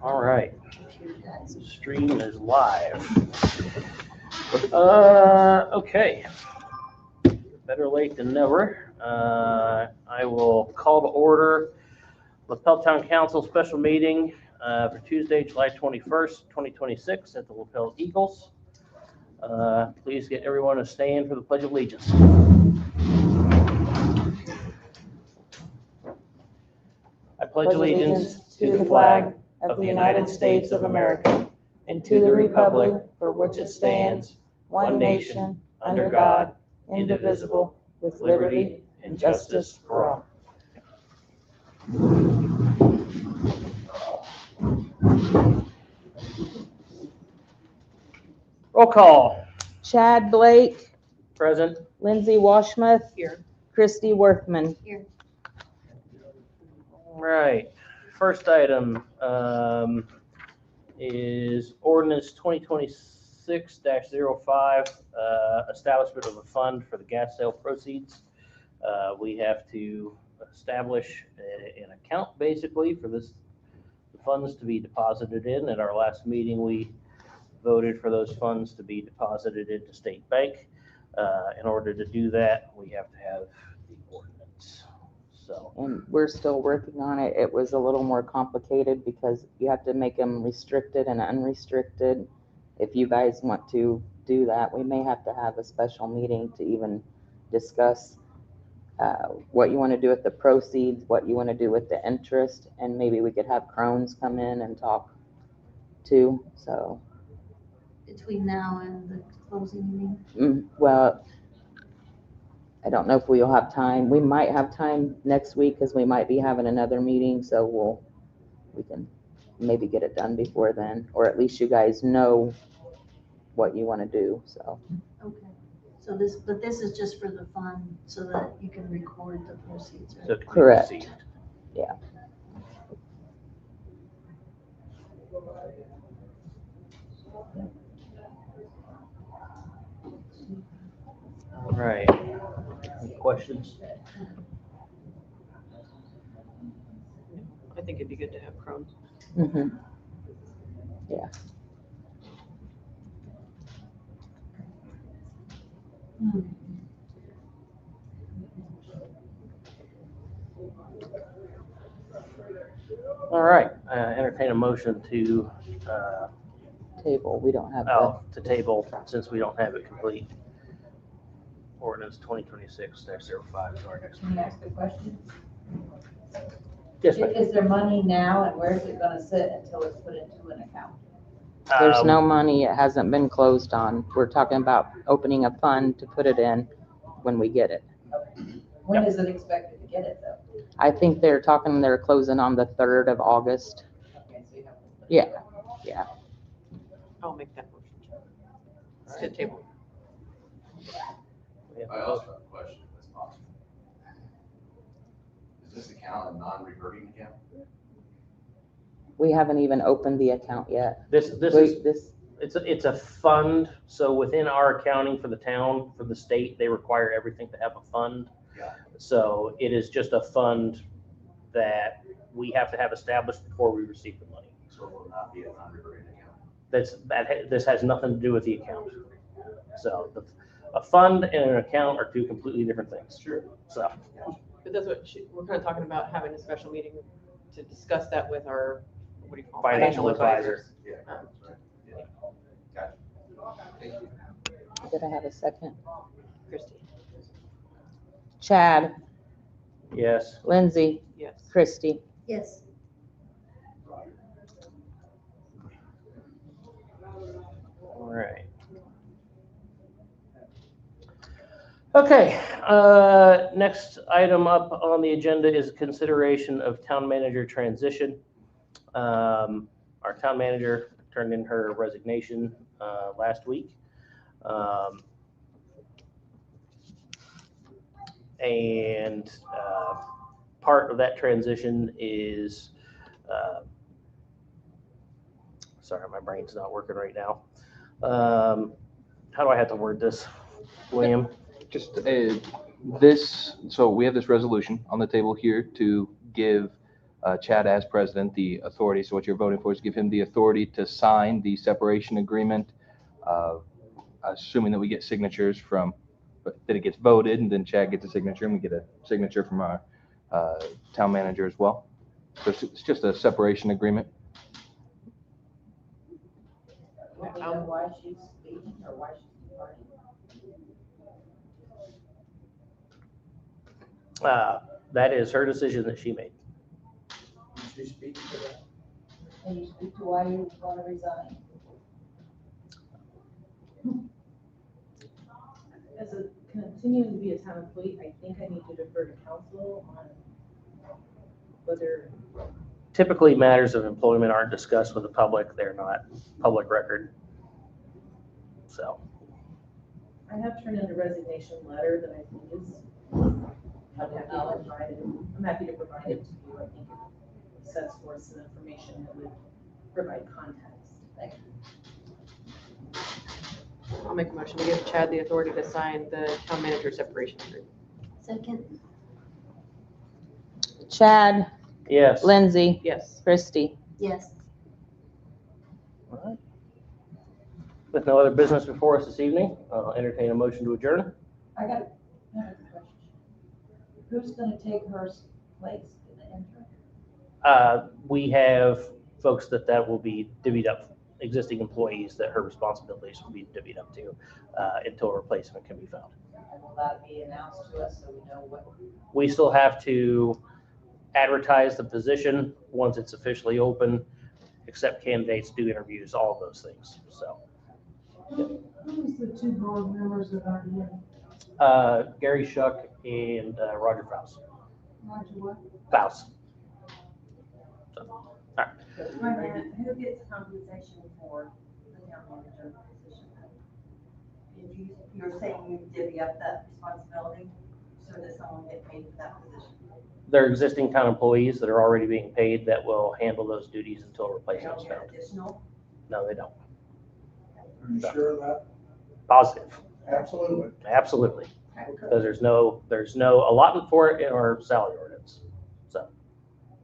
All right. Stream is live. Okay. Better late than never. I will call to order Lapel Town Council special meeting for Tuesday, July 21st, 2026 at the Lapel Eagles. Please get everyone to stand for the Pledge of Allegiance. I pledge allegiance to the flag of the United States of America and to the republic for which it stands, one nation, under God, indivisible, with liberty and justice for all. Roll call. Chad Blake. Present. Lindsay Washmuth. Here. Christy Workman. Here. All right. First item is ordinance 2026-05, establishment of a fund for the gas sale proceeds. We have to establish an account basically for the funds to be deposited in. At our last meeting, we voted for those funds to be deposited into state bank. In order to do that, we have to have the ordinance. So, And we're still working on it. It was a little more complicated because you have to make them restricted and unrestricted. If you guys want to do that, we may have to have a special meeting to even discuss what you want to do with the proceeds, what you want to do with the interest, and maybe we could have Crohn's come in and talk too. So, Between now and the closing meeting? well, I don't know if we'll have time. We might have time next week because we might be having another meeting, so we can maybe get it done before then, or at least you guys know what you want to do. So Okay. So this is just for the fund so that you can record the proceeds, right? so it can be Correct. received. Yeah. All right. Any questions? I think it'd be good to have Crohn's. Yeah. All right. Entertain a motion to Table. We don't have to table since we don't have it complete. Ordinance 2026-05 to our next Can meeting. I ask a question? Yes, ma'am. Is there money now and where's it gonna sit until it's put into an account? There's no money. It hasn't been closed on. We're talking about opening a fund to put it in when we get it. When is it expected to get it though? I think they're closing on the 3rd of August. Okay, so you have. Yeah. Yeah. I'll make that motion. It's to table. I also have a question, if that's possible. Is this account a non-reverting account? We haven't even opened the account yet. This is it's a fund. So within our accounting for the town, for the state, they require everything to have a fund. Yeah. So it is just a fund that we have to have established before we receive the money. So it will not be a non-reverting account. This has nothing to do with the account. So a fund and an account are two completely different things. Sure. So But that's what we're kind of talking about, having a special meeting to discuss that with our, what do you call it? Financial advisor. Yeah, that's right. Yeah. Gotcha. Thank you. Did I have a second? Christie. Chad, yes. Lindsay, Yes. Christy. Yes. All right. Okay, next item up on the agenda is consideration of town manager transition. Our town manager turned in her resignation last week. And part of that transition is, sorry, my brain's not working right now. How do I have to word this, William? Just this, so we have this resolution on the table here to give Chad as president the authority. So what you're voting for is give him the authority to sign the separation agreement, assuming that we get signatures from, that it gets voted, and then Chad gets a signature, and we get a signature from our town manager as well. So it's just a separation agreement. Do we know why she's leaving or why she's departing? That is her decision that she made. She speaks to that. Can you speak to why you want to resign? As a continuing to be a town employee, I think I need to defer to council on whether, Typically, matters of employment aren't discussed with the public. They're not public record. So, I have turned in a resignation letter that I think is, I'm happy to provide it to you. I think it sets forth some information that would provide context. Thank you. I'll make a motion to give Chad the authority to sign the town manager separation agreement. Second, Chad, yes. Lindsay, Yes. Christie. yes. All right. With no other business before us this evening, I'll entertain a motion to adjourn. I got another question. Who's gonna take her place in the interim? We have folks that will be divvied up, existing employees that her responsibilities will be divvied up to until a replacement can be found. And will that be announced to us so we know what? We still have to advertise the position once it's officially open, accept candidates, do interviews, all of those things. So, Who's the two board members that aren't here? Gary Shuck and Roger Faust. Roger what? Faust. Wait a minute, who gets compensation for the town manager position? If you're saying you divvy up that responsibility so that someone get paid for that position. They're existing town employees that are already being paid that will handle those duties until a They replacement don't is get found. additional. No, they don't. Are you sure of that? Positive. Absolutely. Absolutely. Okay. Because there's no allotment for it in our salary ordinance. So,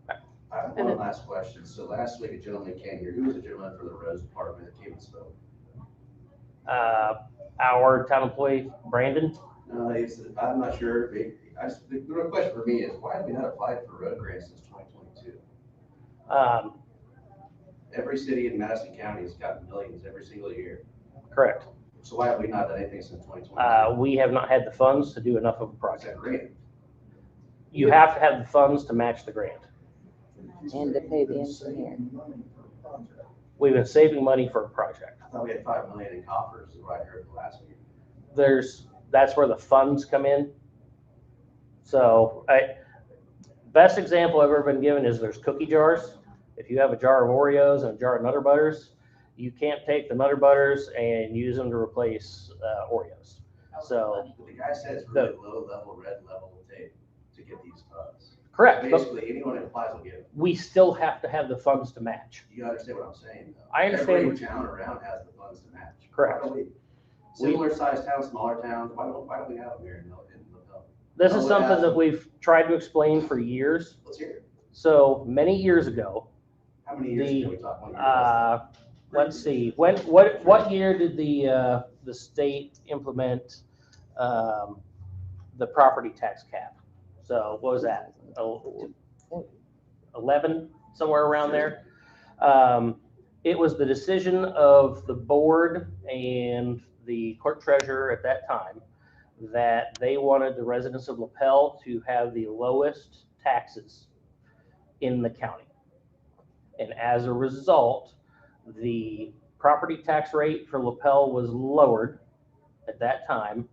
I have one last question. So last week, a gentleman came here. Who was the gentleman for the roads department that came and spoke? our town employee, Brandon, No, I'm not sure. The real question for me is, why have we not applied for road grants since 2022? Every city in Madison County has gotten millions every single year. Correct. So why have we not done anything since 2022? We have not had the funds to do enough of a Is that project. grant? You have to have the funds to match the grant. And to pay the engineer. We've been saving money for a project. I thought we had 5 million in coffers, is what I heard last week. That's where the funds come in. So best example I've ever been given is there's cookie jars. If you have a jar of Oreos and a jar of Nutter Butters, you can't take the Nutter Butters and use them to replace Oreos. So But the guy said it's really low level, red level tape to get these funds. correct, but Basically, anyone that applies will get it. we still have to have the funds to match. You understand what I'm saying, though? I understand. Every town around has the funds to match. Correct. Why don't we- Similar sized towns, smaller towns, why don't we have them here in Lapel? This No is one something asked. that we've tried to explain for years. Let's hear it. So many years ago, How many years The, ago we talk? 1 year ago? let's see, what year did the state implement the property tax cap? So what was that? 11, somewhere around there. It was the decision of the board and the clerk treasurer at that time that they wanted the residents of Lapel to have the lowest taxes in the county. And as a result, the property tax rate for Lapel was lowered at that time,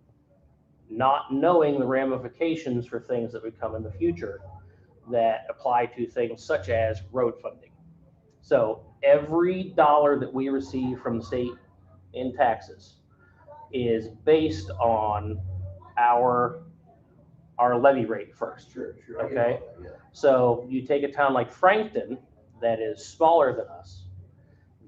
not knowing the ramifications for things that would come in the future that apply to things such as road funding. So every dollar that we receive from the state in taxes is based on our levy rate first. Sure. I get Okay. all that, yeah. So you take a town like Frankton that is smaller than us,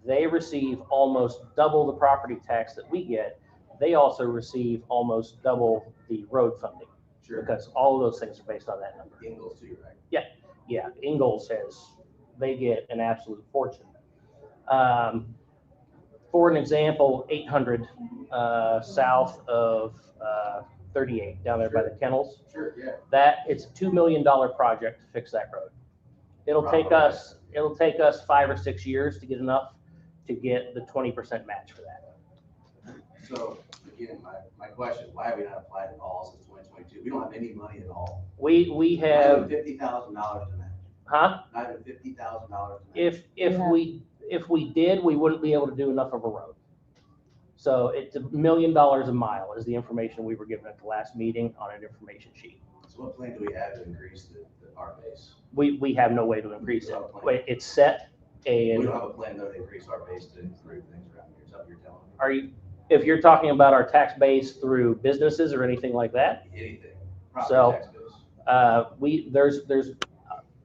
they receive almost double the property tax that we get. They also receive almost double the road funding Sure. because all of those things are based on that number. Ingalls too, right? Yeah, Ingalls they get an absolute fortune. For an example, 800 south of 38 down there by the kennels. Sure, It's a $2 million project to fix that road. It'll take us 5 or 6 years to get enough to get the 20% match for that. So, again, my question, why have we not applied at all since 2022? We don't have any money at all. We Not have, even $50,000 to match. huh? Not even $50,000 to match. If we did, we wouldn't be able to do enough of a road. So it's $1 million a mile is the information we were given at the last meeting on an information sheet. So what plan do we have to increase our base? We have no way to increase it. It's set We and don't have a plan though to increase our base to improve things around here. Is that what you're telling me? are you, if you're talking about our tax base through businesses or anything like that, Anything. So- Property tax base. there's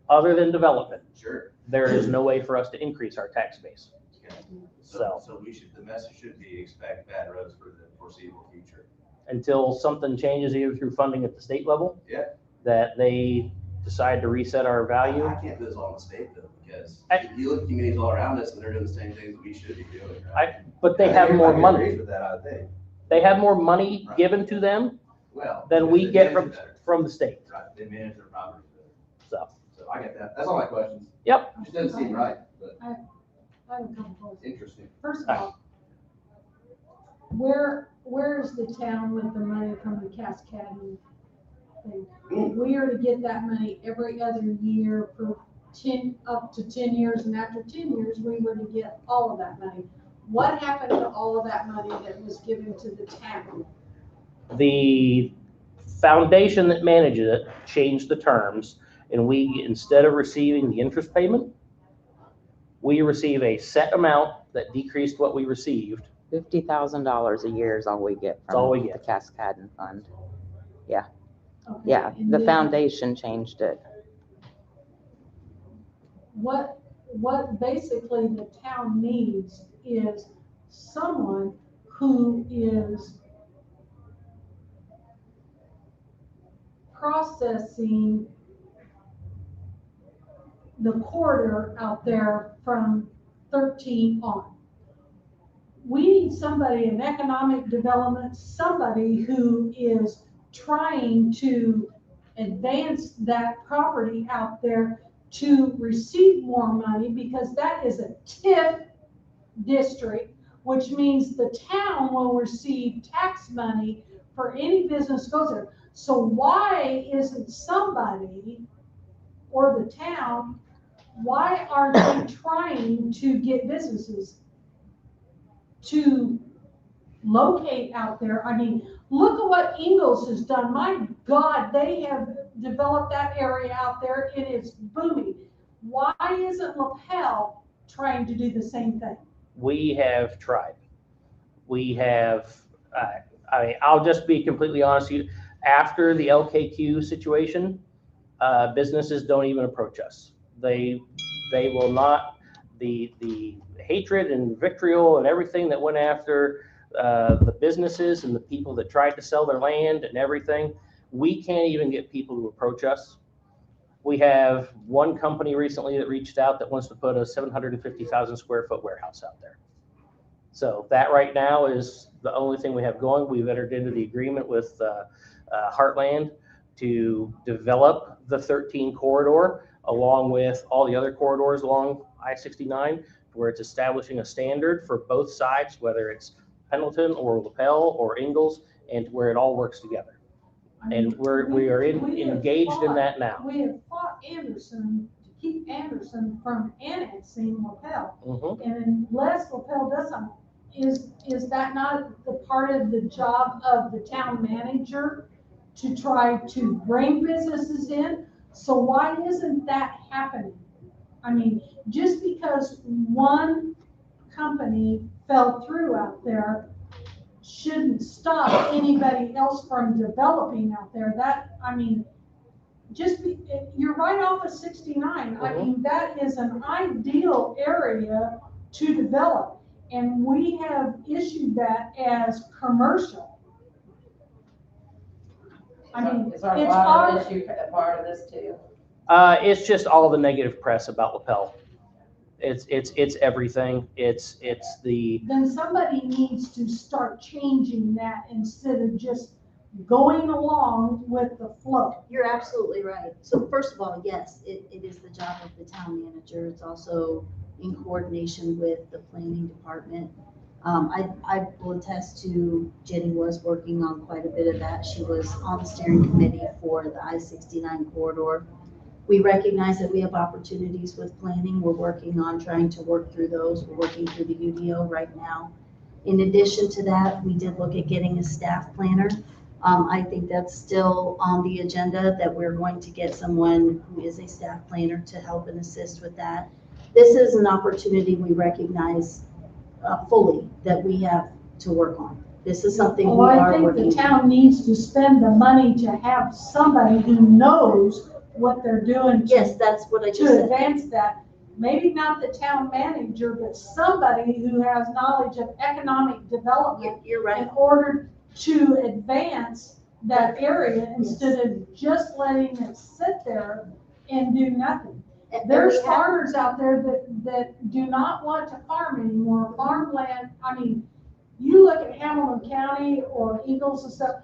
other than development, Sure. there is no way for us to increase our tax base. Okay. So- So the message should be expect bad roads for the foreseeable future. Until something changes either through funding at the state level. Yeah. That they decide to reset our value. I can't do this all in the state though, because I- you look at communities all around us and they're doing the same things that we should be doing, right? But they have more money. Agrees with that, I think. They have more money Right. given to them Well. than because we they get manage it better. from the state. Right, they manage their properties better. So, So I get that. That's all my questions. Yep. It just doesn't seem right, but I have a couple questions. interesting. First of all, where is the town with the money from the Cascading thing? We are to get that money every other year for up to 10 years, and after 10 years, we were to get all of that money. What happened to all of that money that was given to the town? the foundation that manages it changed the terms, and we, instead of receiving the interest payment, we receive a set amount that decreased what we received. $50,000 a year is all we get That's all we from the get. Cascading Fund. Okay, Yeah, and the then foundation changed it. What basically the town needs is someone who is processing the corridor out there from 13 on. We need somebody in economic development, somebody who is trying to advance that property out there to receive more money, because that is a TIF district, which means the town will receive tax money for any business goes there. So why isn't somebody or the town, why aren't they trying to get businesses to locate out there? I mean, look at what Ingalls has done. My God, they have developed that area out there and it's booming. Why isn't Lapel trying to do the same thing? We have tried. We have, I'll just be completely honest with you. After the LKQ situation, businesses don't even approach us. They will not, the hatred and vitriol and everything that went after the businesses and the people that tried to sell their land and everything, we can't even get people to approach us. We have one company recently that reached out that wants to put a 750,000 square foot warehouse out there. So that right now is the only thing we have going. We've entered into the agreement with Heartland to develop the 13 corridor along with all the other corridors along I-69, where it's establishing a standard for both sides, whether it's Pendleton or Lapel or Ingalls, and where it all works together. And we are engaged in that now. We have fought Anderson to keep Anderson from annexing Lapel. Mhm. And unless Lapel does something, is that not the part of the job of the town manager to try to bring businesses in? So why isn't that happening? I mean, just because one company fell through out there shouldn't stop anybody else from developing out there. That, I mean, you're right off of 69. I mean, that is an ideal area to develop. And we have issued that as commercial. I mean, Is our it's water our, issue a part of this too? It's just all the negative press about Lapel. It's everything. It's the, Then somebody needs to start changing that instead of just going along with the flow. You're absolutely right. So first of all, yes, it is the job of the town manager. It's also in coordination with the planning department. I will attest to Jenny was working on quite a bit of that. She was on the steering committee for the I-69 corridor. We recognize that we have opportunities with planning. We're working on trying to work through those. We're working through the UDO right now. In addition to that, we did look at getting a staff planner. I think that's still on the agenda, that we're going to get someone who is a staff planner to help and assist with that. This is an opportunity we recognize fully that we have to work on. This is something we Well, I are think working the on. town needs to spend the money to have somebody who knows what they're doing Yes, that's what I just to said. advance that. Maybe not the town manager, but somebody who has knowledge of economic development You're right. in order to advance that area instead of just letting it sit there and do nothing. And There's we have- farmers out there that do not want to farm anymore. Farmland, I mean, you look at Hamilton County or Eagles and stuff,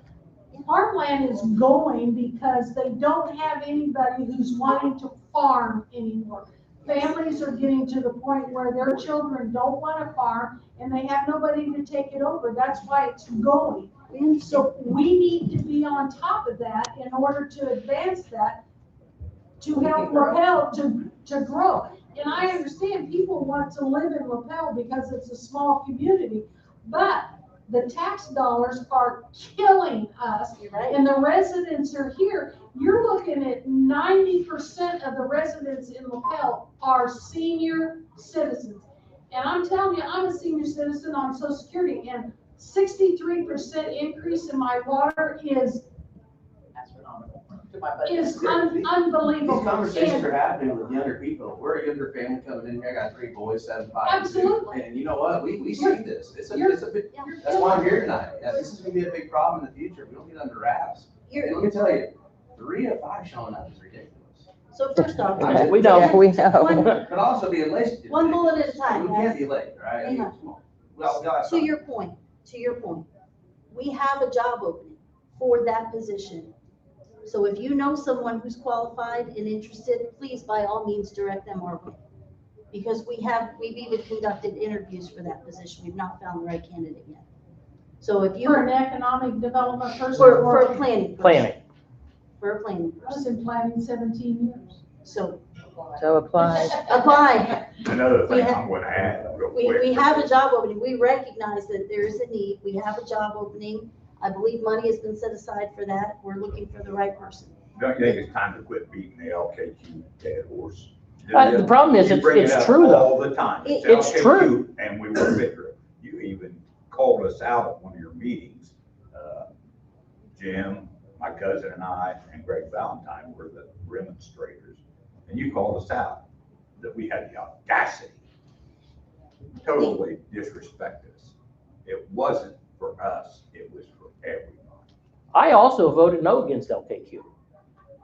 farmland is going because they don't have anybody who's wanting to farm anymore. Families are getting to the point where their children don't want to farm and they have nobody to take it over. That's why it's going. So we need to be on top of that in order to advance that, to help Lapel to grow. And I understand people want to live in Lapel because it's a small community, but the tax dollars are killing us. You're right. And the residents are here. You're looking at 90% of the residents in Lapel are senior citizens. And I'm telling you, I'm a senior citizen on Social Security, and 63% increase in my water is Astronomical to my budget. unbelievable. These conversations And are happening with younger people. We're a younger family coming in here. I got 3 boys, 7, 5, and 2. Absolutely. And you know what? We see this. It's a big, Yeah. that's why I'm here tonight. Yeah, this is gonna be a big problem in the future. We don't get under wraps. And let me tell you, 3 of 5 showing up is ridiculous. So first off. We know. Yeah, we know. But also be late. One bullet at a time, We can't guys. be late, right? I mean, Hang on. come on. Well, guys. To your point, we have a job opening for that position. So if you know someone who's qualified and interested, please by all means direct them our way. Because we've even conducted interviews for that position. We've not found the right candidate yet. So if you, for an economic development person. for a planning. person. planning. For a planning I was person. in planning 17 years. So So apply. apply. Another We thing have- I'm gonna add real We quick. have a job opening. We recognize that there is a need. We have a job opening. I believe money has been set aside for that. We're looking for the right person. Don't you think it's time to quit beating the LKQ dead horse? The problem is, You bring it it's up true though. all the time. It's LKQ, true. And we will figure it. You even called us out at one of your meetings. Jim, my cousin and I, and Greg Valentine were the remonstrators. And you called us out that we had the audacity to totally disrespect us. It wasn't for us, it was for everyone. I also voted no against LKQ.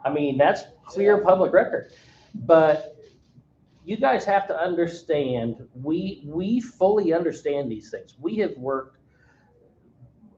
I mean, that's clear public record. But you guys have to understand, we fully understand these things. We have worked,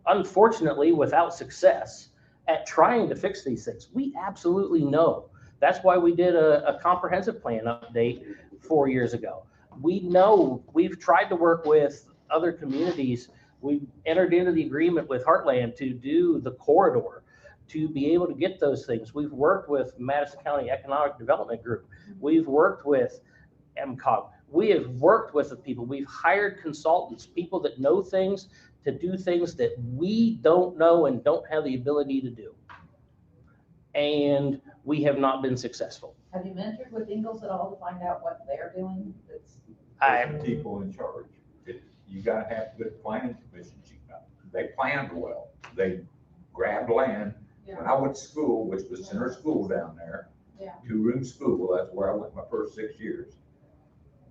unfortunately, without success at trying to fix these things. We absolutely know. That's why we did a comprehensive plan update 4 years ago. We know, we've tried to work with other communities. We entered into the agreement with Heartland to do the corridor, to be able to get those things. We've worked with Madison County Economic Development Group. We've worked with MCOG. We have worked with the people. We've hired consultants, people that know things, to do things that we don't know and don't have the ability to do. And we have not been successful. Have you mentored with Ingalls at all to find out what they're doing? There's people in charge. You gotta have good planning commissions. They planned well. They grabbed land. When I went to school, which was center school down there, Yeah. 2-room school, that's where I went my first 6 years.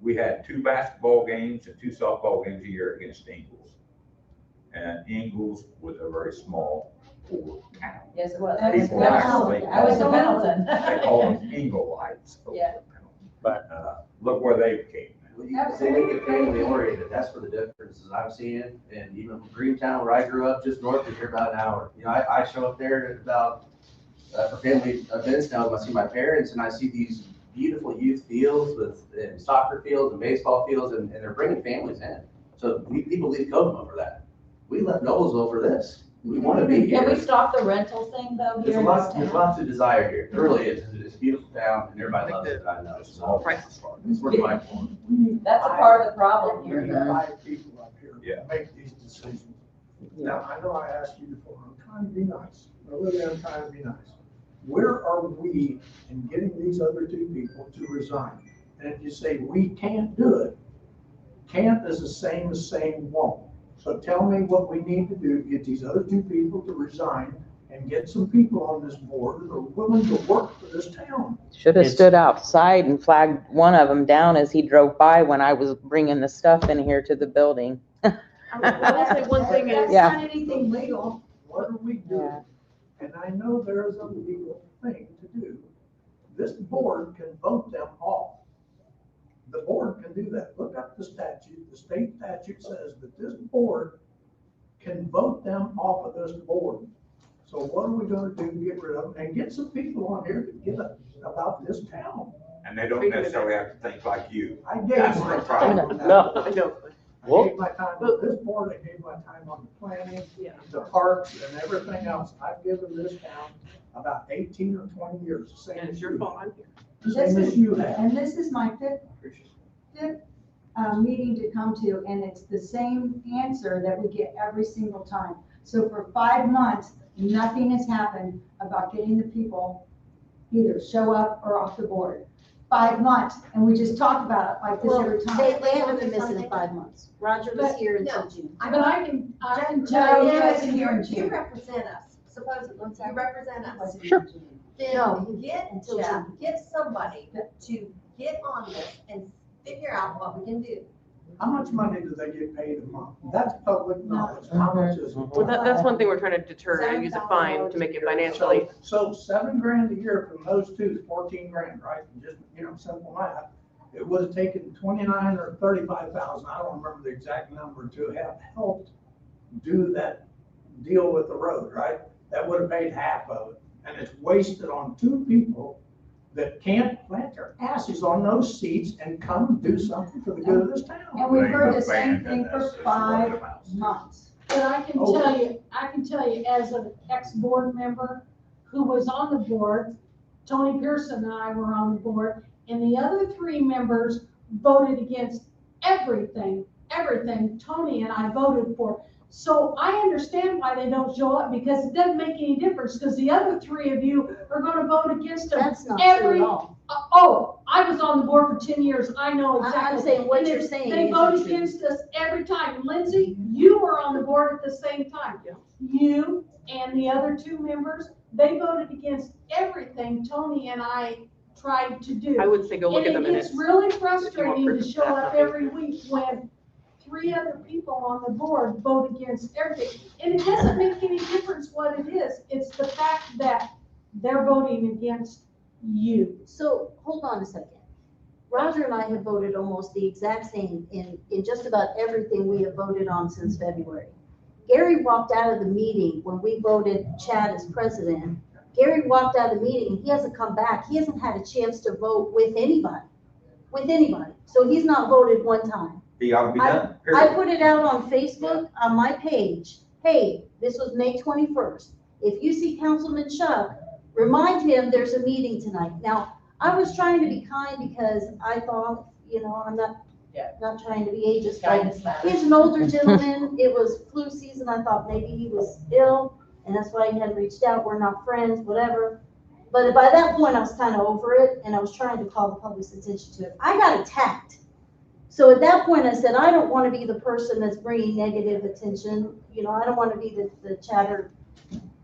We had 2 basketball games and 2 softball games a year against Ingalls. And Ingalls was a very small poor town. Yes, it was. I was People actually I was in call Pendleton. They call them eagle lights. Yeah. But- Look where they came. Well, you can say make it family oriented, that's where the differences I'm seeing, and even from Greentown, where I grew up, just north of here, about an hour. You know, I show up there at about, for family events now, I see my parents, and I see these beautiful youth fields with, and soccer fields and baseball fields, and they're bringing families in. So people leave Kokomo for that. We left Noblesville for this. We want to be Can we here. stop the rental thing though There's here a in lot, this there's town? lots of desire here. There really is. It's a beautiful town, and everybody loves it, I know. So Prices. it's worth fighting for. That's a part of the problem We here. need 5 people up here Yeah. to make these decisions. Now, I know I asked you before, I'm trying to be nice. Really, I'm trying to be nice. Where are we in getting these other 2 people to resign? And if you say we can't do it, can't is the same as saying won't. So tell me what we need to do to get these other 2 people to resign and get some people on this board that are willing to work for this town. Should have It's- stood outside and flagged one of them down as he drove by when I was bringing the stuff in here to the building. I will say one thing is, That's Yeah. not anything legal. What are we doing? Yeah. And I know there is a legal thing to do. This board can vote them off. The board can do that. Look up the statute. The state statute says that this board can vote them off of this board. So what are we gonna do to get rid of them and get some people on here to get about this town? And they don't necessarily have to think like you. I gave That's my the time. problem. on that. No. I know, I gave my time on this board, I gave my time on the planning, yeah. the parks and everything else. I've given this town about 18 or 20 years, same And as it's your you. fault I'm here. Same as you have. And this is my fifth meeting to come to, and it's the same answer that we get every single time. So for 5 months, nothing has happened about getting the people either show up or off the board. 5 months, and we just talk about it like this every time. They haven't been missing in 5 months. Roger was here until June. But I can No, tell you, you I guys can can hear hear in in You June. represent us, supposedly, you represent us. Sure. No, Then get, until June. get somebody to get on this and figure out what we can do. How much money do they get paid a month? That's public knowledge. How much is it? Well, that's one thing we're trying to deter, and use a fine to make it financially. So $7 grand a year from those 2 is 14 grand, right? Just, simple math. It would have taken 29 or 35,000, I don't remember the exact number, to have helped do that deal with the road, right? That would have paid half of it. And it's wasted on 2 people that can't plant their asses on those seats and come do something for the good of this town. And we've heard the same thing for 5 months. But I can tell you, as an ex-board member who was on the board, Tony Pearson and I were on the board, and the other 3 members voted against everything Tony and I voted for. So I understand why they don't show up, because it doesn't make any difference, because the other 3 of you are gonna vote against them. That's not true at all. Oh, I was on the board for 10 years, I know exactly. I'm saying what And you're if saying They isn't vote true. against us every time. Lindsay, you were on the board at the same time. Yeah. You and the other 2 members, they voted against everything Tony and I tried to do. I would say go look at the And it minutes. gets really If you frustrating want to show up every week when 3 other people on the board vote against everything. And it doesn't make any difference what it is. It's the fact that they're voting against you. So, hold on a second. Roger and I have voted almost the exact same in just about everything we have voted on since February. Gary walked out of the meeting when we voted Chad as president. Gary walked out of the meeting and he hasn't come back. He hasn't had a chance to vote with anybody. So he's not voted one time. He ought to be done. I period. put it out on Facebook, on my page. Hey, this was May 21st. If you see Councilman Chuck, remind him there's a meeting tonight. Now, I was trying to be kind because I thought, I'm not trying to be ageist, but Guidance matters. he's an older gentleman. It was flu season. I thought maybe he was ill and that's why he hadn't reached out. We're not friends, whatever. But by that point, I was kind of over it and I was trying to call the public's attention to it. I got attacked. So at that point, I said, I don't want to be the person that's bringing negative attention. I don't want to be the chatter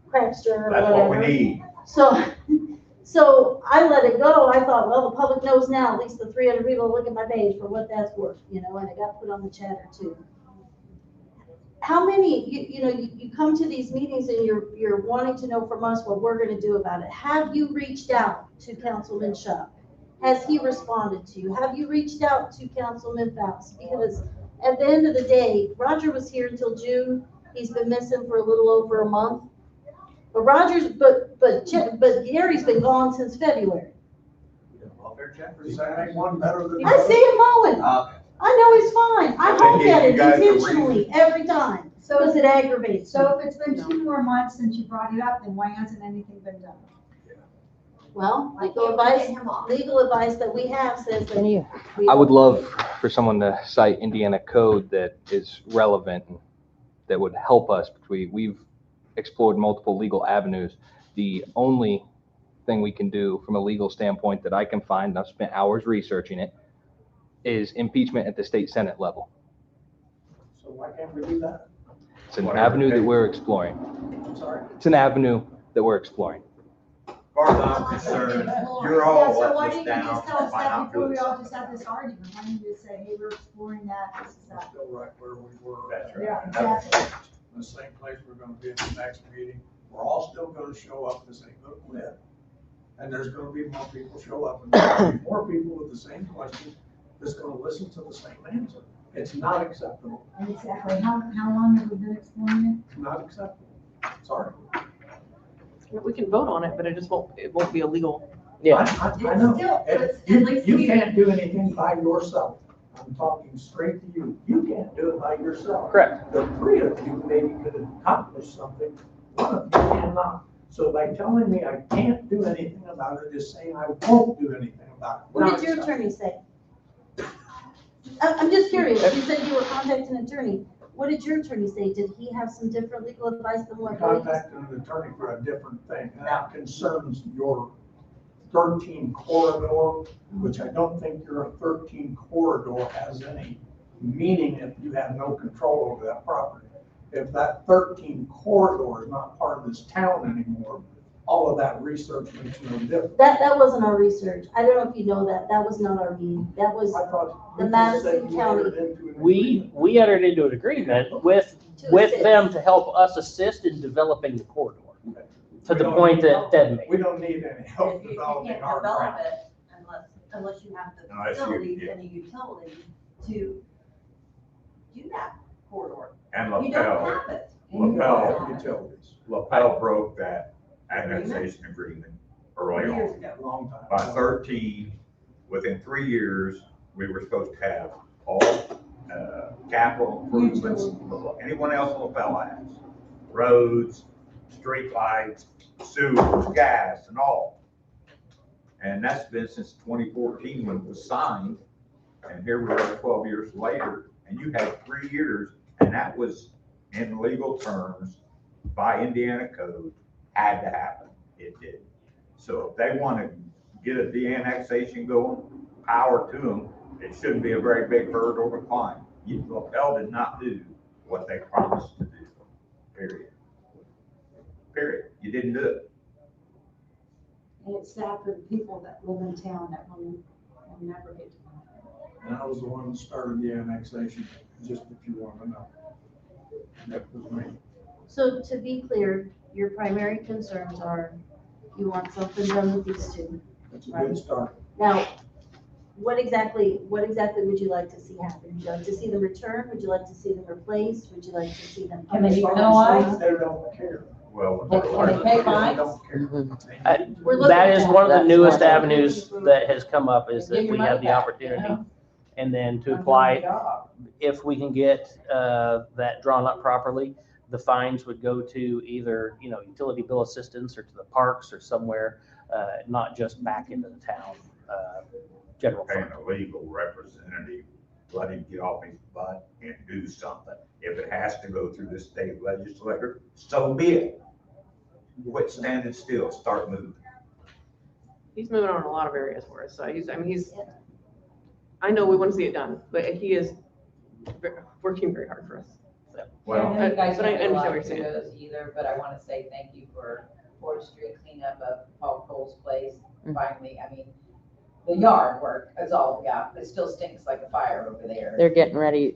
crackster or That's whatever. what we need. So I let it go. I thought, well, the public knows now, at least the 300 people look at my page for what that's worth, and it got put on the chatter too. how many, you come to these meetings and you're wanting to know from us what we're gonna do about it. Have you reached out to Councilman Shuck? Has he responded to you? Have you reached out to Councilman Faust? Because at the end of the day, Roger was here until June. He's been missing for a little over a month. But Gary's been gone since February. Welfare check, is that ain't one better than? I see him mowing. Okay. I know he's fine. I They hope gave at you it guys a intentionally every time, because it aggravates me. So if it's been 2 more months since you brought it up, then why hasn't anything been done? Well, Why legal can't we advice, get him off? legal advice that we have says that. Can you, I would love for someone to cite Indiana code that is relevant and that would help us. We've explored multiple legal avenues. The only thing we can do from a legal standpoint that I can find, and I've spent hours researching it, is impeachment at the state Senate level. So why can't we do that? It's an avenue that we're exploring. I'm sorry. It's an avenue that we're exploring. As far as I'm concerned, you're all Yeah, so letting why us didn't you down just tell us by that not before doing we all something. just had this argument? Why didn't you just say, hey, we're exploring that, this is We're that? still right where we were. That's right. Yeah, exactly. The same place we're gonna be at the next meeting. We're all still gonna show up, this ain't gonna quit. And there's gonna be more people show up, and there's gonna be more people with the same question that's gonna listen to the same answer. It's not acceptable. Exactly. How long have we been exploring It's not acceptable. Sorry. We can vote on it, but it won't be illegal. Yeah. I know. Still, And at You least you you- can't do anything by yourself. I'm talking straight to you. You can't do it by yourself. Correct. The three of you maybe could accomplish something, one of you cannot. So by telling me I can't do anything about it is saying I won't do anything about it. What did your attorney say? I'm just curious. You said you were contacting an attorney. What did your attorney say? Did he have some different legal advice than I what? contacted an attorney for a different thing, and that concerns your 13 corridor, which I don't think your 13 corridor has any meaning if you have no control over that property. If that 13 corridor is not part of this town anymore, all of that research makes no difference. That wasn't our research. I don't know if you know that. That was not our meeting. That was I thought the you just said Madison you County. entered into an We agreement. entered into an agreement with them to help us assist in developing the corridor. To the point that Ted made. We don't need any help You developing can't our develop grant. it unless you have the Unless you- facilities yeah. and the utility to do that corridor. And You don't Lapel, have it. Lapel, Utilities, Lapel broke that annexation agreement early Years on. ago. long time. By 13, within 3 years, we were supposed to have all capital improvements, anyone else in Lapel has. Roads, streetlights, sewers, gas, and all. And that's been since 2014 when it was signed. And here we are 12 years later, and you had 3 years, and that was in legal terms by Indiana code, had to happen. It did. So if they want to get a de-annexation going, power to them, it shouldn't be a very big hurdle to climb. Lapel did not do what they promised to do, period. Period. You didn't do it. And it's sad for the people that live in town that will never get to know. And I was the one that started the annexation, just if you want to know. That was me. So to be clear, your primary concerns are you want something done with these two. That's a good start. Now, what exactly would you like to see happen? Would you like to see them return? Would you like to see them replaced? Would you like to see them? Can they As keep long penalized? as They don't care. Well, Can they pay fines? They don't care. We're looking That at is one of the That's newest right. avenues that has come up, is that Give your we money have the back, opportunity. yeah. And then to Done apply, the job. if we can get that drawn up properly, the fines would go to either, utility bill assistance or to the parks or somewhere, not just back into the town general paying fund. a legal representative, let him get off his butt and do something. If it has to go through the state legislature, so be it. Quit standing still, start moving. He's moving on in a lot of areas for us, so I know we want to see it done, but he is working very hard for us. Well, I know you guys but I don't get a lot understand of what you're saying. kudos either, but I want to say thank you for forestry cleanup of Paul Cole's place. Finally, I mean, the yard work is all, yeah, it still stinks like a fire over there. they're getting ready,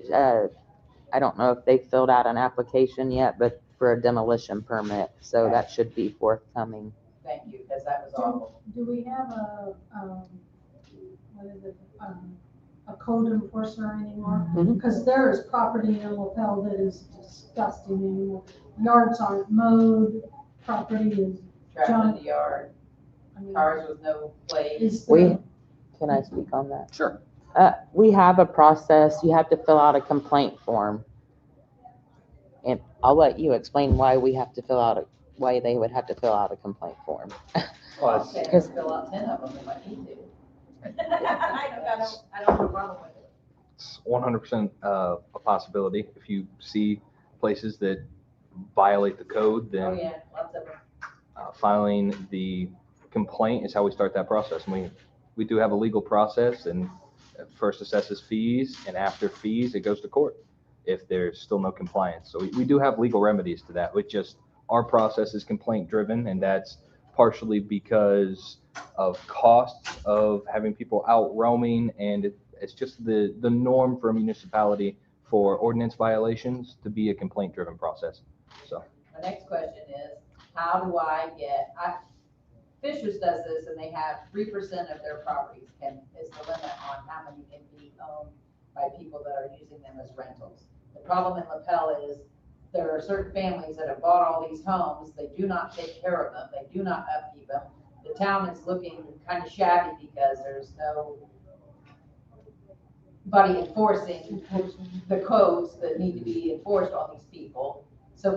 I don't know if they filled out an application yet, but for a demolition permit, so that should be forthcoming. Thank you, because that was awful. Do we have what is it, a code enforcer anymore? Mhm. Because there is property in Lapel that is disgusting anymore. Yards aren't mowed, property is Trapped in junk. the yard, I mean, cars with no plates. is We, there, can I speak on that? Sure. We have a process. You have to fill out a complaint form. And I'll let you explain why we have to fill out why they would have to fill out a complaint form. I'll say, Because- fill out 10 of them if I need to. I don't have a problem with it. It's 100% a possibility. If you see places that violate the code, Oh, then yeah, lots of them. filing the complaint is how we start that process. And we do have a legal process, and it first assesses fees, and after fees, it goes to court if there's still no compliance. So we do have legal remedies to that. With just our process is complaint driven, and that's partially because of costs of having people out roaming, and it's just the norm for a municipality for ordinance violations to be a complaint driven process. So The next question is, how do I get, Fishers does this and they have 3% of their properties is the limit on how many can be owned by people that are using them as rentals. The problem in Lapel is there are certain families that have bought all these homes, they do not take care of them, they do not upkeep them. The town is looking kind of shabby because there's nobody enforcing the codes that need to be enforced on these people. So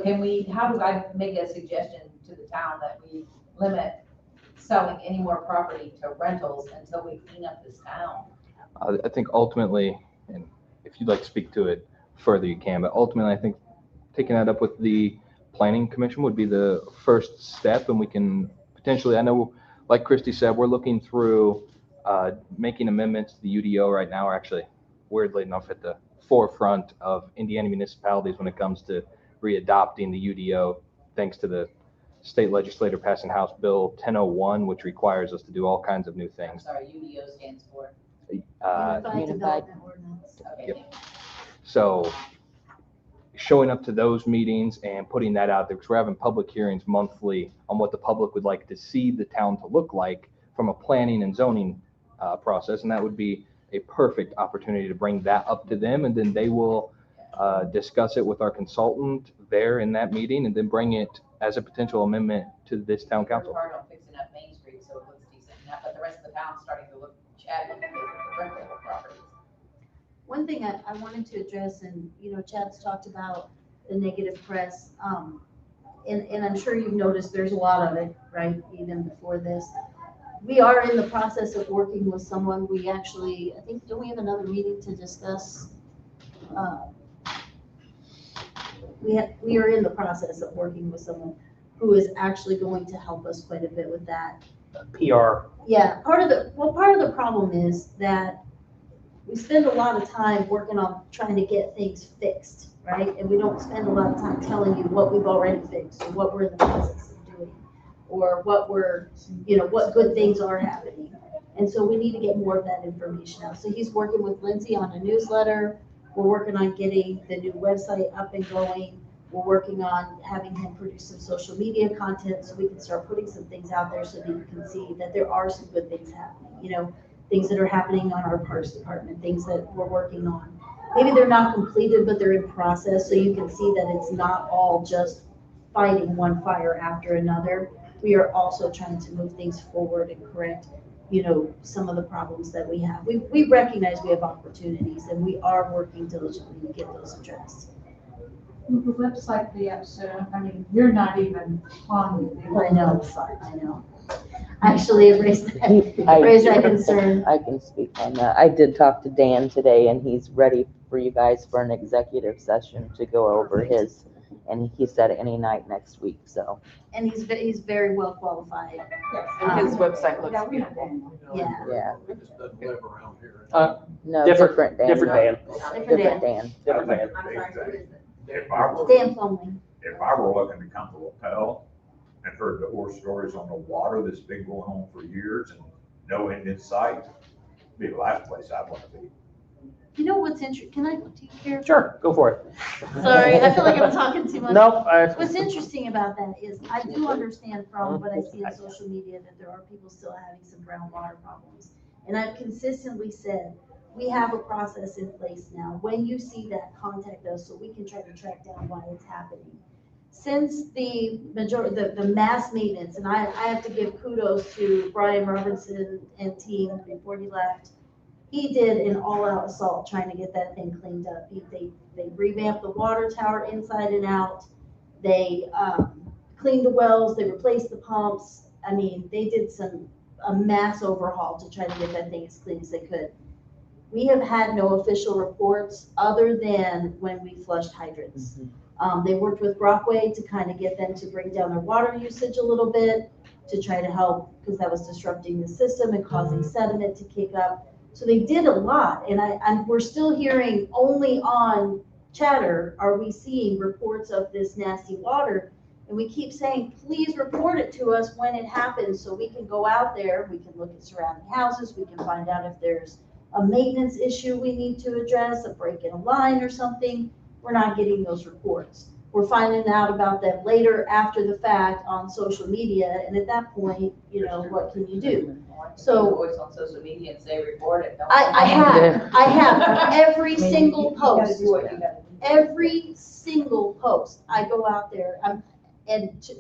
how do I make a suggestion to the town that we limit selling any more property to rentals until we clean up this town? I think ultimately, and if you'd like to speak to it further, you can, but ultimately, I think taking that up with the planning commission would be the first step, and we can potentially, I know, like Christy said, we're looking through making amendments to the UDO right now, or actually, weirdly enough, at the forefront of Indiana municipalities when it comes to readopting the UDO, thanks to the state legislator passing House Bill 1001, which requires us to do all kinds of new I'm things. sorry, UDO stands for? Unified Unified. Development Ordinance. Okay, Yep. thank you. So showing up to those meetings and putting that out there, because we're having public hearings monthly on what the public would like to see the town to look like from a planning and zoning process. And that would be a perfect opportunity to bring that up to them. And then they will discuss it with our consultant there in that meeting, and then bring it as a potential amendment to this town council. We're hard on fixing up Main Street so it looks decent, but the rest of the town's starting to look shabby because of the rental properties. One thing I wanted to address, and, Chad's talked about the negative press, and I'm sure you've noticed there's a lot of it, right, even before this. We are in the process of working with someone, we actually, I think, don't we have another meeting to discuss? We are in the process of working with someone who is actually going to help us quite a bit with that. PR. Yeah, part of the problem is that we spend a lot of time working on trying to get things fixed, right? And we don't spend a lot of time telling you what we've already fixed, or what we're in the process of doing, or what what good things are happening. And so we need to get more of that information out. So he's working with Lindsay on a newsletter. We're working on getting the new website up and going. We're working on having him produce some social media content so we can start putting some things out there so that you can see that there are some good things happening, things that are happening on our parks department, things that we're working on. Maybe they're not completed, but they're in process, so you can see that it's not all just fighting one fire after another. We are also trying to move things forward and correct, some of the problems that we have. We recognize we have opportunities, and we are working diligently to get those addressed. The website be up soon. I mean, you're not even on the website. I know. Actually, raise that concern. I can speak on that. I did talk to Dan today, and he's ready for you guys for an executive session to go over his, and he said any night next week, so. And he's very well qualified. Yes, and his website looks beautiful. Yeah. Yeah. He just doesn't live around here. No, Different Dan. Dan. Different Dan. Different Dan. I'm sorry, if I were, Dan Plumley. if I were looking to come to Lapel and heard the horror stories on the water that's been going on for years and no end in sight, it'd be the last place I'd want to be. You know what's interesting, can I, do you care? Sure, go for it. Sorry, I feel like I'm talking too much. Nope. What's interesting about that is I do understand from what I see on social media that there are people still having some groundwater problems. And I've consistently said, we have a process in place now. When you see that, contact us so we can try to track down why it's happening. Since the mass maintenance, and I have to give kudos to Brian Robinson and team before he left. He did an all-out assault trying to get that thing cleaned up. They revamped the water tower inside and out. They cleaned the wells, they replaced the pumps. I mean, they did a mass overhaul to try to get that thing as clean as they could. We have had no official reports other than when we flushed hydrants. They worked with Brockway to kind of get them to bring down their water usage a little bit to try to help, because that was disrupting the system and causing sediment to kick up. So they did a lot, and we're still hearing only on chatter are we seeing reports of this nasty water. And we keep saying, please report it to us when it happens so we can go out there, we can look at surrounding houses, we can find out if there's a maintenance issue we need to address, a break in a line or something. We're not getting those reports. We're finding out about them later after the fact on social media, and at that point, you know, what can you do? So voice on social media and say report it. I have every single post, every single post. I go out there,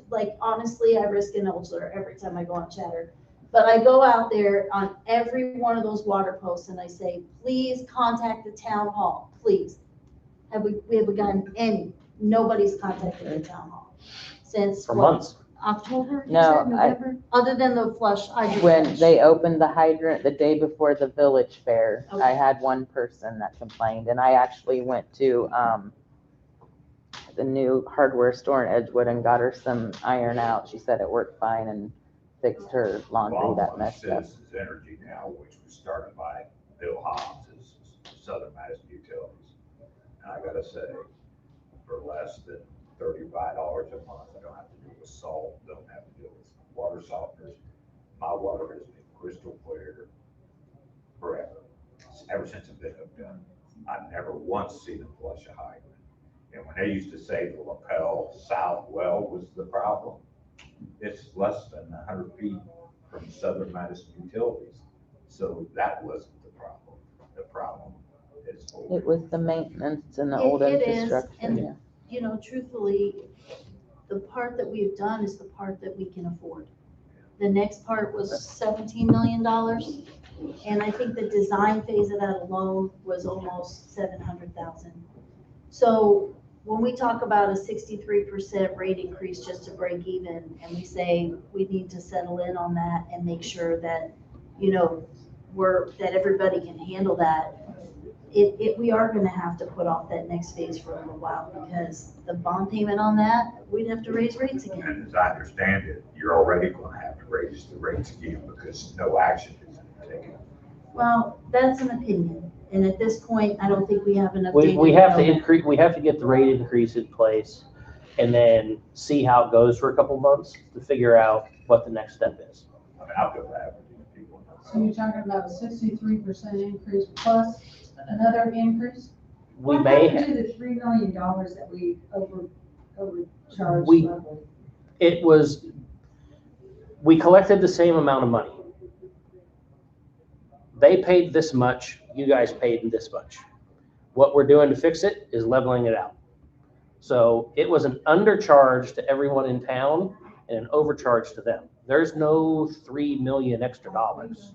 like honestly, I risk an ulcer every time I go on chatter. But I go out there on every one of those water posts and I say, please contact the town hall, please. We haven't gotten any. Nobody's contacted the town hall since For months. October, you No, said, November? Other than the flush hydrant. When flush. they opened the hydrant the day before the village fair, Okay. I had one person that complained, and I actually went to, the new hardware store in Edgewood and got her some iron out. She said it worked fine and fixed her laundry that messed up. Citizens Energy now, which was started by Bill Hobbs, is Southern Madison Utilities. And I gotta say, for less than $35 a month, I don't have to deal with salt, don't have to deal with water softeners. My water has been crystal clear forever, ever since I've been hooked up. I've never once seen them flush a hydrant. And when they used to say the Lapel South well was the problem, it's less than 100 feet from Southern Madison Utilities. So that wasn't the problem. The problem is. It was the maintenance and the old It is, infrastructure. and Yeah. you know, truthfully, the part that we've done is the part that we can afford. The next part was $17 million. And I think the design phase of that alone was almost 700,000. So when we talk about a 63% rate increase just to break even, and we say we need to settle in on that and make sure that, you know, that everybody can handle that, we are gonna have to put off that next phase for a little while, because the bond payment on that, we'd have to raise rates again. And as I understand it, you're already gonna have to raise the rates again because no action is taken. Well, that's an opinion, and at this point, I don't think we have enough We data. have to know. increase, we have to get the rate increase in place and then see how it goes for a couple months to figure out what the next step is. I mean, I'll go back with people. So you're talking about a 63% increase plus another increase? We may What have, happened to the $3 million that we overcharged? We- level? we collected the same amount of money. They paid this much, you guys paid this much. What we're doing to fix it is leveling it out. So it was an undercharge to everyone in town and an overcharge to them. There's no 3 million extra dollars.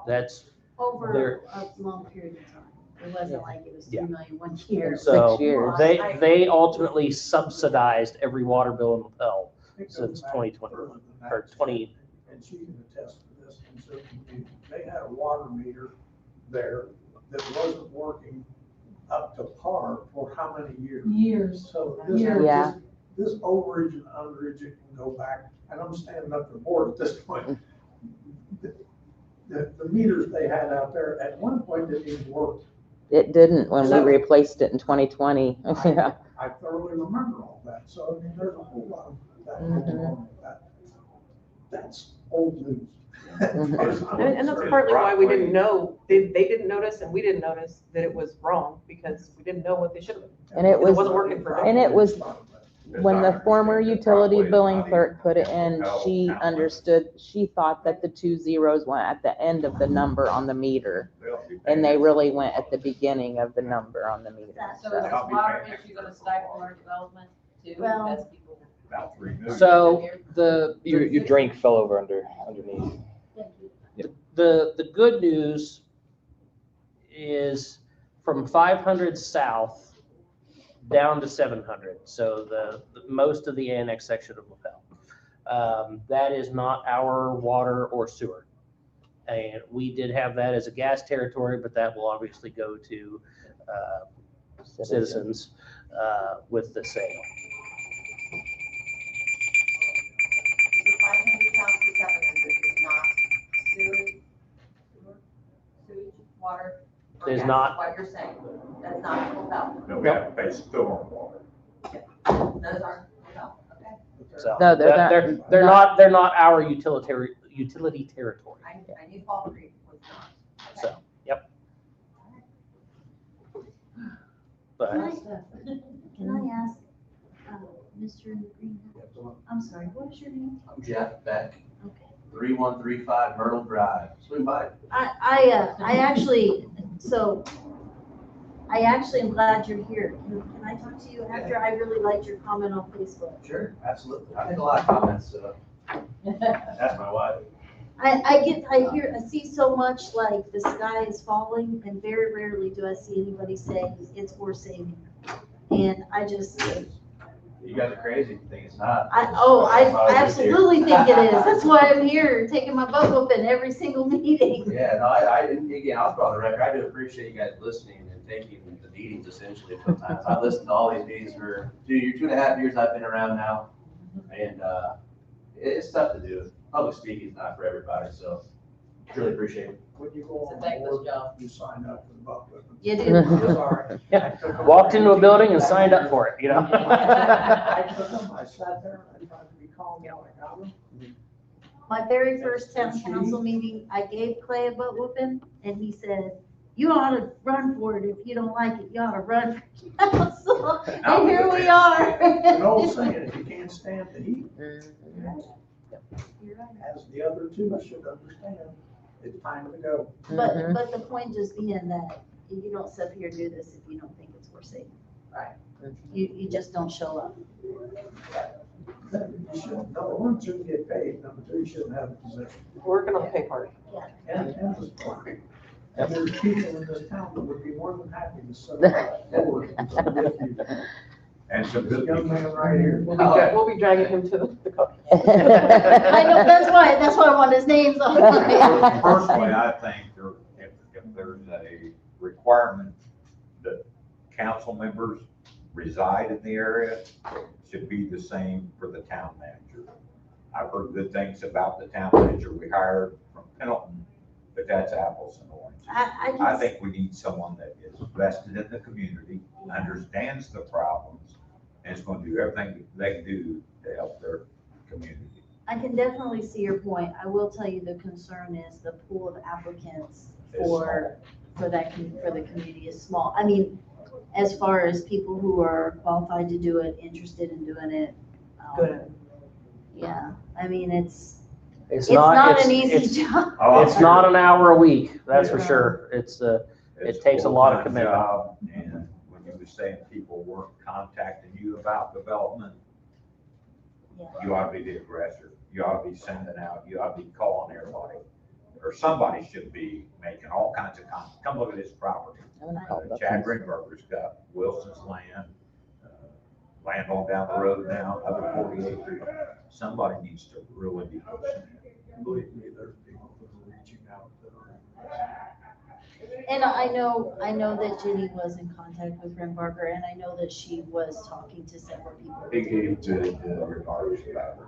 That's, Over There- a long period of time. It wasn't like it was 3 Yeah. million one year. so 6 years. they ultimately subsidized every water bill in Lapel since 2021, or 20. And she can attest to this, and so can you. They had a water meter there that wasn't working up to par for how many years? Years. So this, Yeah. this overage and underage, it can go back, and I'm standing up to the board at this point. The meters they had out there at one point didn't even work. It didn't when we So- replaced it in 2020. Yeah. I thoroughly remember all that, so I mean, there's a whole lot of that going on with that. That's old news. And that's partly why we didn't know, they didn't notice and we didn't notice that it was wrong, because we didn't know what they should have. And it was, wasn't working for them. and it was, when the former utility billing clerk put it in, she understood, she thought that the 2 zeros went at the end of the number on the meter. And they really went at the beginning of the number on the meter. So is this water issue gonna stifle our development too, Well- because people? About 3 million. So Your drink fell over underneath. the good news is from 500 south down to 700. So the most of the annex section of Lapel. That is not our water or sewer. And we did have that as a gas territory, but that will obviously go to citizens with the sale. So 500 pounds to 700 is not sewage, water, or Is gas, not. what you're saying. That's not full out. No, we have to pay storm water. Those aren't full out, okay? So No, they're they're not our utility territory. I knew Fall Creek was not. Okay. So, yep. But Can I ask, Mr. in the green hat? I'm sorry, what is your name? I'm Jeff Beck, Okay. 3135 Myrtle Drive. Swing by. I actually am glad you're here. Can I talk to you after? I really liked your comment on Facebook. Sure, absolutely. I make a lot of comments, so that's my wife. I see so much like the sky is falling, and very rarely do I see anybody say it's worth saving. And I just, You guys are crazy if you think it's not. I absolutely think it is. That's why I'm here, taking my butt whooping every single meeting. Yeah, no, again, I'll throw the record. I do appreciate you guys listening and taking the meetings essentially sometimes. I listened to all these meetings for 2.5 years I've been around now. And it's tough to do. Public speaking is not for everybody, so really appreciate it. When you go It's a on thankless board, job. you sign up for the buck with them. You do. Sorry. Yeah. Walked into a building and signed up for it, you know? I took them, I sat there, I tried to be calm while I got them. My very first town council meeting, I gave Clay a butt whooping, and he said, "You ought to run for it. If you don't like it, you ought to run for council." And here we are. An old saying, if you can't stand the heat, You're right. as the other two should understand, it's time to go. But the point just being that you don't sit here and do this if you don't think it's worth saving. Right. You just don't show up. You shouldn't, number one, you shouldn't get paid, number two, you shouldn't have a position. Working on the pay part. And there's people in this town that would be more than happy to serve that board. And some This good young people. man right here. We'll be dragging him to the court. I know, that's why I want his names on it. Personally, I think if there's a requirement that council members reside in the area, it should be the same for the town manager. I've heard good things about the town manager we hired from Pendleton, but that's apples and oranges. I think we need someone that is vested in the community, understands the problems, and is going to do everything they can do to help their community. I can definitely see your point. I will tell you the concern is the pool of applicants for the community is small. I mean, as far as people who are qualified to do it, interested in doing it. Good. Yeah, I mean, it's It's not an it's- easy job. It's not an hour a week, that's for Yeah. sure. It It's takes a lot of full-time commitment. job, and when you were saying people weren't contacting you about development, Yeah. you ought to be the aggressor. You ought to be sending out, you ought to be calling everybody. Or somebody should be making all kinds of comments. Come look at this property. Chad Greenberger's got Wilson's land, land on down the road now, other 40 acres. Somebody needs to really be pushing it. Believe me, there's people that are reaching out that are. And I know that Jenny was in contact with Brent Barker, and I know that she was talking to several people. He gave good remarks about her.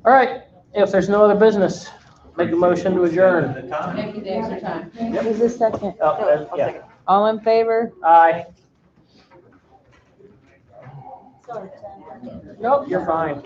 All right, if there's no other business, make a motion to adjourn. Thank you, Dave, for your time. Who's the second? Oh, yeah. All in favor? Aye. Sorry. Nope, you're fine.